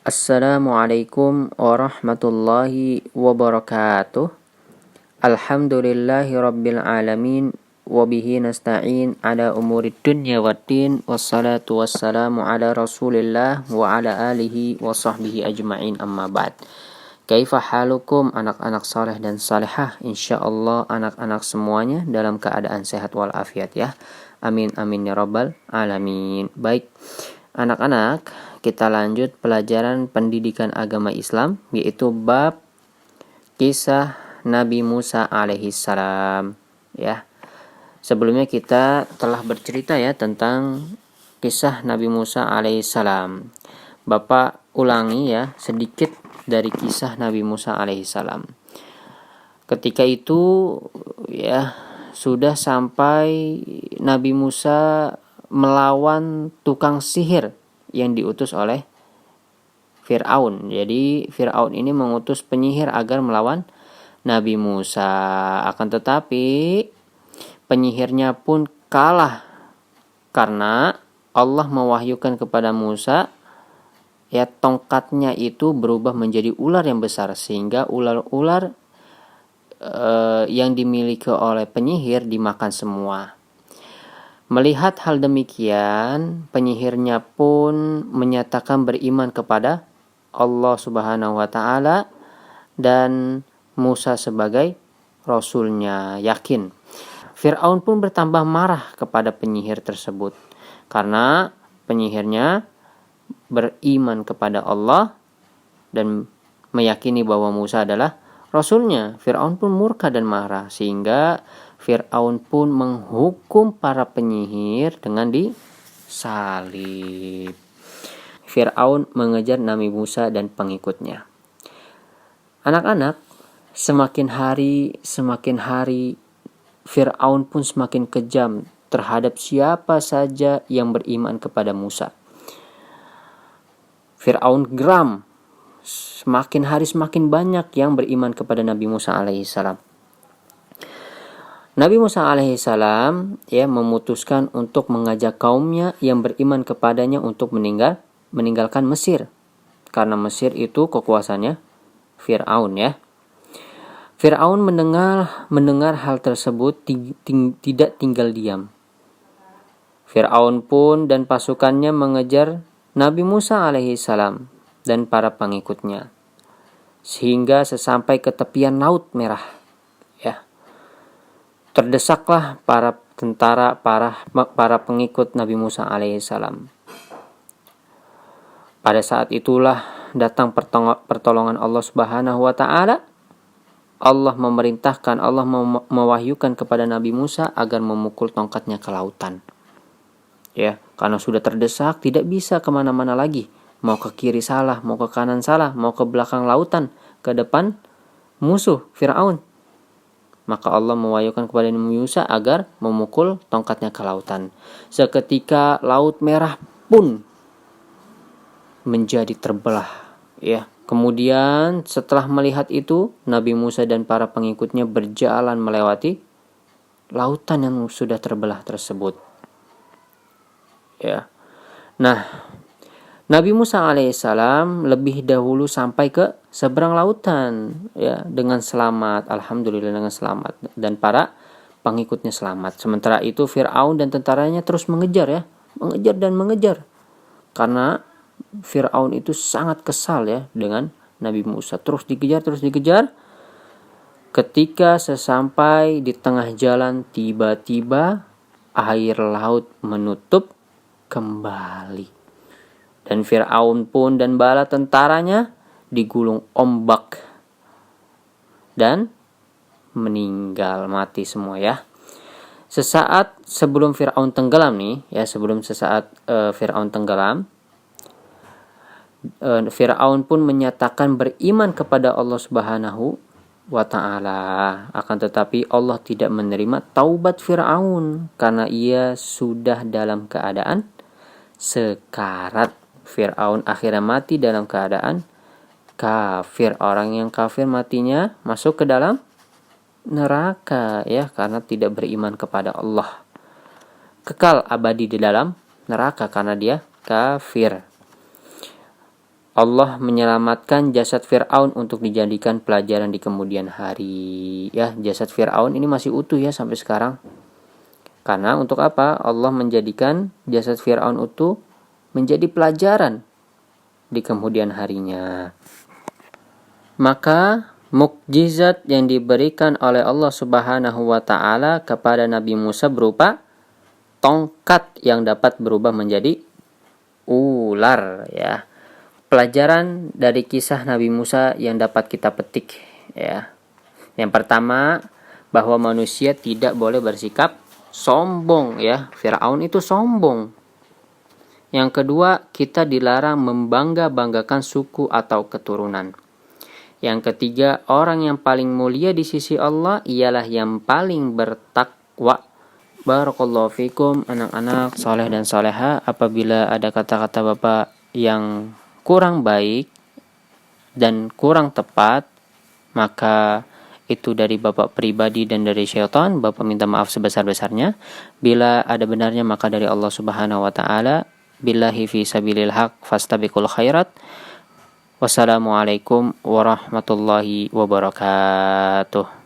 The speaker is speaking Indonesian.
Assalamualaikum warahmatullahi wabarakatuh. Alhamdulillahi rabbil alamin. Wabihi nasta'in ala umurid dunya waddin. Wassalatu wassalamu ala rasulillah wa ala alihi wa sahbihi ajma'in, amma ba'd. Kaifa halukum anak-anak saleh dan salehah? Insyaallah anak-anak semuanya dalam keadaan sehat walafiat ya. Amin amin ya rabbal alamin. Baik anak-anak, kita lanjut pelajaran pendidikan agama Islam, yaitu bab kisah Nabi Musa alaihissalam ya. Sebelumnya kita telah bercerita ya tentang kisah Nabi Musa alaihissalam. Bapak ulangi ya sedikit dari kisah Nabi Musa alaihissalam. Ketika itu ya sudah sampai Nabi Musa melawan tukang sihir yang diutus oleh Fir'aun. Jadi Fir'aun ini mengutus penyihir agar melawan Nabi Musa. Akan tetapi penyihirnya pun kalah karena Allah mewahyukan kepada Musa ya tongkatnya itu berubah menjadi ular yang besar, sehingga ular-ular yang dimiliki oleh penyihir dimakan semua. Melihat hal demikian, penyihirnya pun menyatakan beriman kepada Allah Subhanahu wa taala dan Musa sebagai rasulnya, yakin. Fir'aun pun bertambah marah kepada penyihir tersebut karena penyihirnya beriman kepada Allah dan meyakini bahwa Musa adalah rasulnya. Fir'aun pun murka dan marah, sehingga Fir'aun pun menghukum para penyihir dengan disalib. Fir'aun mengejar Nabi Musa dan pengikutnya. Anak-anak, semakin hari Fir'aun pun semakin kejam terhadap siapa saja yang beriman kepada Musa. Fir'aun geram. Semakin hari semakin banyak yang beriman kepada Nabi Musa alaihissalam. Nabi Musa alaihissalam ya memutuskan untuk mengajak kaumnya yang beriman kepadanya untuk meninggalkan Mesir, karena Mesir itu kekuasaannya Fir'aun ya. Fir'aun mendengar hal tersebut tidak tinggal diam. Fir'aun pun dan pasukannya mengejar Nabi Musa alaihissalam dan para pengikutnya sehingga sesampai ke tepian Laut Merah ya. Terdesaklah para tentara, para pengikut Nabi Musa alaihissalam. Pada saat itulah datang pertolongan Allah Subhanahu wa taala. Allah memerintahkan, Allah mewahyukan kepada Nabi Musa agar memukul tongkatnya ke lautan. Ya, karena sudah terdesak, tidak bisa kemana-mana lagi. Mau ke kiri salah, mau ke kanan salah, mau ke belakang lautan, ke depan musuh Fir'aun. Maka Allah mewahyukan kepada Nabi Musa agar memukul tongkatnya ke lautan. Seketika Laut Merah pun menjadi terbelah. Ya. Kemudian setelah melihat itu, Nabi Musa dan para pengikutnya berjalan melewati lautan yang sudah terbelah tersebut. Ya. Nah, Nabi Musa alaihissalam lebih dahulu sampai ke seberang lautan ya dengan selamat, alhamdulillah dengan selamat, dan para pengikutnya selamat. Sementara itu Fir'aun dan tentaranya terus mengejar dan mengejar. Karena Fir'aun itu sangat kesal ya dengan Nabi Musa, terus dikejar. Ketika sesampai di tengah jalan, tiba-tiba air laut menutup kembali. Dan Fir'aun pun dan bala tentaranya digulung ombak dan meninggal, mati semua ya. Sesaat sebelum Fir'aun tenggelam Fir'aun tenggelam, Fir'aun pun menyatakan beriman kepada Allah Subhanahu wa ta'ala. Akan tetapi Allah tidak menerima taubat Fir'aun karena ia sudah dalam keadaan sekarat. Fir'aun akhirnya mati dalam keadaan kafir. Orang yang kafir matinya masuk ke dalam neraka ya, karena tidak beriman kepada Allah. Kekal abadi di dalam neraka karena dia kafir. Allah menyelamatkan jasad Fir'aun untuk dijadikan pelajaran di kemudian hari. Ya, jasad Fir'aun ini masih utuh ya sampai sekarang. Karena untuk apa? Allah menjadikan jasad Fir'aun utuh menjadi pelajaran di kemudian harinya. Maka mukjizat yang diberikan oleh Allah Subhanahu wa taala kepada Nabi Musa berupa tongkat yang dapat berubah menjadi ular ya. Pelajaran dari kisah Nabi Musa yang dapat kita petik ya. Yang pertama, bahwa manusia tidak boleh bersikap sombong ya. Firaun itu sombong. Yang kedua, kita dilarang membangga-banggakan suku atau keturunan. Yang ketiga, orang yang paling mulia di sisi Allah ialah yang paling bertakwa. Barakallahu fikum anak-anak soleh dan soleha. Apabila ada kata-kata Bapak yang kurang baik dan kurang tepat, maka itu dari Bapak pribadi dan dari syaitan. Bapak minta maaf sebesar-besarnya. Bila ada benarnya maka dari Allah Subhanahu wa taala. Billahi fi sabilil haq fastabiqul khairat. Wassalamualaikum warahmatullahi wabarakatuh.